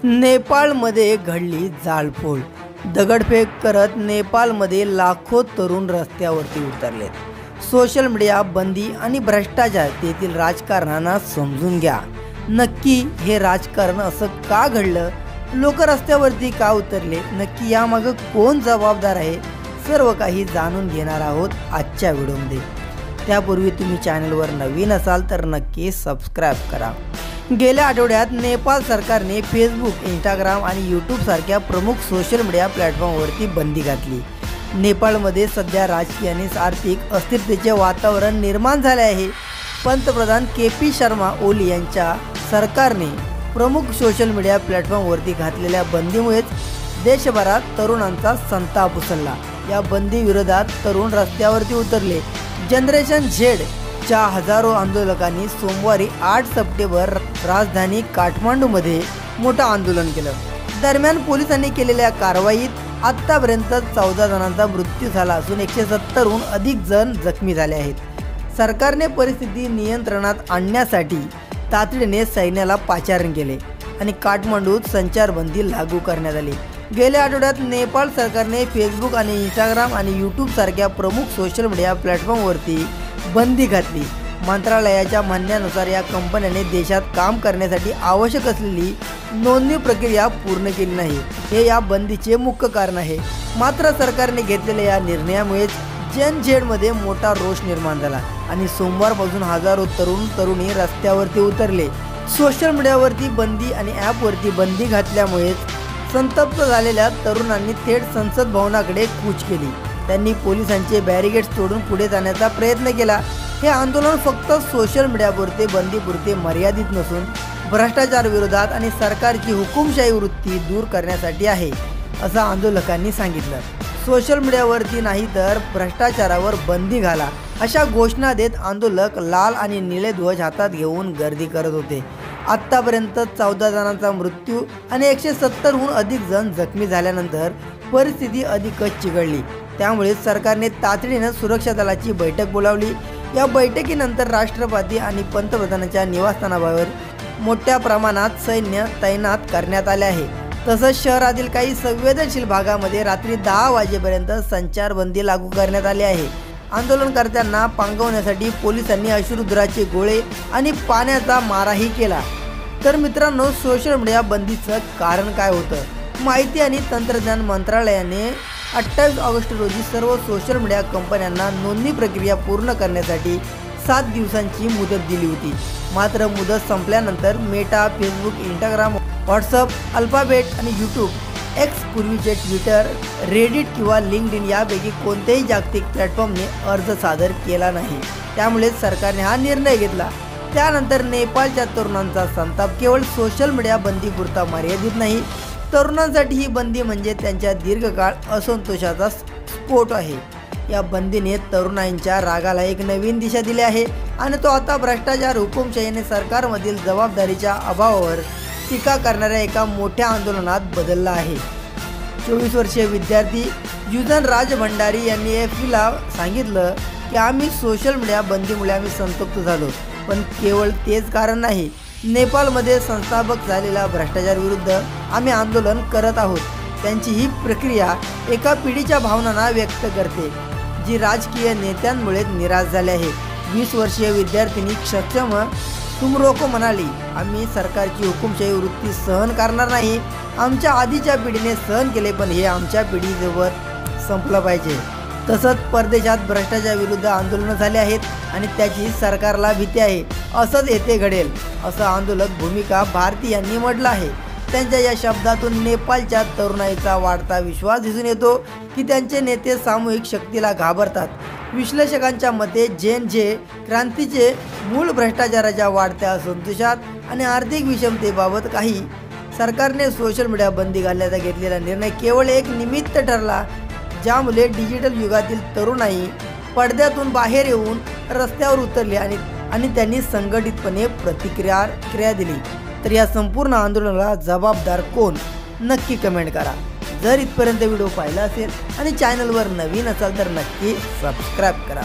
नेपाळमध्ये घडली जाळपोळ। दगडफेक करत नेपाळमध्ये लाखो तरुण रस्त्यावरती उतरलेत। सोशल मीडिया बंदी आणि भ्रष्टाचार तेथील राजकारणांना समजून घ्या। नक्की हे राजकारण असं का घडलं? लोक रस्त्यावरती का उतरले? नक्की यामागे कोण जबाबदार आहे? सर्व काही जाणून घेणार आहोत आजच्या व्हिडिओमध्ये। त्यापूर्वी तुम्ही चॅनलवर नवीन असाल तर नक्की सबस्क्राइब करा। गेल्या आठवड्यात नेपाळ सरकारने फेसबुक, इंस्टाग्राम आणि यूट्यूब सारख्या प्रमुख सोशल मीडिया प्लॅटफॉर्मवरती बंदी घातली। नेपाळमध्ये सध्या राजकीय आणि आर्थिक अस्थिरतेचे वातावरण निर्माण झाले आहे। पंतप्रधान के.पी. शर्मा ओली यांच्या सरकारने प्रमुख सोशल मीडिया प्लॅटफॉर्मवरती घातलेल्या बंदीमुळेच देशभरात तरुणांचा संताप उसळला। या बंदी विरोधात तरुण रस्त्यावरती उतरले। जनरेशन झेड च्या हजारो आंदोलकांनी सोमवारी 8 सप्टेंबर राजधानी काठमांडूमध्ये मोठं आंदोलन केलं। दरम्यान पोलिसांनी केलेल्या कारवाईत आतापर्यंत 14 जणांचा मृत्यू झाला असून 170हून अधिक जण जखमी झाले आहेत। सरकारने परिस्थिती नियंत्रणात आणण्यासाठी तातडीने सैन्याला पाचारण केले आणि काठमांडूत संचारबंदी लागू करण्यात आली। गेल्या आठवड्यात नेपाळ सरकारने फेसबुक आणि इंस्टाग्राम आणि यूट्यूब सारख्या प्रमुख सोशल मीडिया प्लॅटफॉर्मवरती बंदी घातली। मंत्रालयाच्या म्हणण्यानुसार या कंपन्यांनी देशात काम करण्यासाठी आवश्यक असलेली नोंदणी प्रक्रिया पूर्ण केली नाही, हे या बंदीचे मुख्य कारण आहे। मात्र सरकारने घेतलेल्या या निर्णयामुळे जेन झेडमध्ये मोठा रोष निर्माण झाला आणि सोमवारपासून हजारो तरुणी रस्त्यावरती उतरले। सोशल मीडियावरती बंदी आणि ॲपवरती बंदी घातल्यामुळे संतप्त झालेल्या तरुणांनी थेट संसद भवनाकडे कूच केली। त्यांनी पोलिसांचे बॅरिकेड्स तोडून पुढे जाण्याचा प्रयत्न केला। हे आंदोलन फक्त सोशल मीडियापुरते बंदीपुरते मर्यादित नसून भ्रष्टाचार विरोधात आणि सरकारची हुकुमशाही वृत्ती दूर करण्यासाठी आहे, असं आंदोलकांनी सांगितलं। सोशल मीडियावरती नाही तर भ्रष्टाचारावर बंदी घाला, अशा घोषणा देत आंदोलक लाल आणि निळे ध्वज हातात घेऊन गर्दी करत होते। आत्तापर्यंत 14 जणांचा मृत्यू आणि 170हून अधिक जण जखमी झाल्यानंतर परिस्थिती अधिकच चिघळली। त्यामुळे सरकारने तातडीने सुरक्षा दलाची बैठक बोलावली। या बैठकीनंतर राष्ट्रपती आणि पंतप्रधानांच्या निवासस्थानाबाहेर मोठ्या प्रमाणात सैन्य तैनात करण्यात आले आहे। तसंच शहरातील काही संवेदनशील भागामध्ये रात्री 10 वाजेपर्यंत संचारबंदी लागू करण्यात आली आहे। आंदोलनकर्त्यांना पांगवण्यासाठी पोलिसांनी अश्रुधुराचे गोळे आणि पाण्याचा माराही केला। तर मित्रांनो, सोशल मीडिया बंदीचं कारण काय होतं? माहिती आणि तंत्रज्ञान मंत्रालयाने 28 ऑगस्ट रोजी सर्व सोशल मीडिया कंपन्यांना नोंदणी प्रक्रिया पूर्ण करण्यासाठी 7 दिवसांची मुदत दिली होती। मात्र मुदत संपल्यानंतर Meta, Facebook, Instagram, WhatsApp, alphabet आणि यूट्यूब, एक्स पूर्वीचे ट्विटर, रेडिट किंवा लिंक्डइन यापैकी कोणत्याही जागतिक प्लॅटफॉर्मने अर्ज सादर केला नाही। त्यामुळे सरकारने हा निर्णय घेतला। त्यानंतर नेपाळच्या तरुणांचा संताप केवळ सोशल मीडिया बंदीपुरता मर्यादित नाही, तरुणांसाठी ही बंदी म्हणजे त्यांच्या दीर्घकाळ असंतोषाचा स्फोट आहे। या बंदीने तरुणांच्या रागाला एक नवीन दिशा दिली आहे आणि तो आता भ्रष्टाचार, हुकुमशाही आणि सरकारमधील जबाबदारीच्या अभावावर टीका करणाऱ्या एका मोठ्या आंदोलनात बदलला आहे। 24 वर्षीय विद्यार्थी युजन राज भंडारी यांनी एफला सांगितलं की आम्ही सोशल मीडिया बंदीमुळे आम्ही संतप्त झालो, पण केवळ तेच कारण नाही। नेपाळमध्ये संस्थापक झालेला भ्रष्टाचार विरुद्ध आम्ही आंदोलन करत आहोत। त्यांची ही प्रक्रिया एका पिढीच्या भावनांना व्यक्त करते, जी राजकीय नेत्यांमुळे निराश झाले आहे। 20 वर्षीय विद्यार्थिनी सक्षम तुमरोको म्हणाली, आम्ही सरकारची हुकुमशाही वृत्ती सहन करणार नाही। आमच्या आधीच्या पिढीने सहन केले, पण हे आमच्या पिढीजवळ संपलं पाहिजे। तसंच परदेशात भ्रष्टाचार विरुद्ध आंदोलनं झाले आहेत आणि त्याची सरकारला भीती आहे। असंच येथे घडेल, असं आंदोलक भूमिका भारती यांनी म्हटलं आहे। त्यांच्या या शब्दातून नेपाळच्या तरुणाईचा वाढता विश्वास दिसून येतो की त्यांचे नेते सामूहिक शक्तीला घाबरतात। विश्लेषकांच्या मते जेन झेड क्रांतीचे मूळ भ्रष्टाचाराच्या वाढत्या असंतोषात आणि आर्थिक विषमतेबाबत काही। सरकारने सोशल मीडिया बंदी घालण्याचा घेतलेला निर्णय केवळ एक निमित्त ठरला, ज्यामुळे डिजिटल युगातील तरुणाई पडद्यातून बाहेर येऊन रस्त्यावर उतरली आणि त्यांनी संघटितपणे प्रतिक्रिया दिली। तर या संपूर्ण आंदोलनाला जबाबदार कोण? नक्की कमेंट करा। जर इथपर्यंत व्हिडिओ पाहिला असेल आणि चॅनलवर नवीन असाल तर नक्की सबस्क्राइब करा।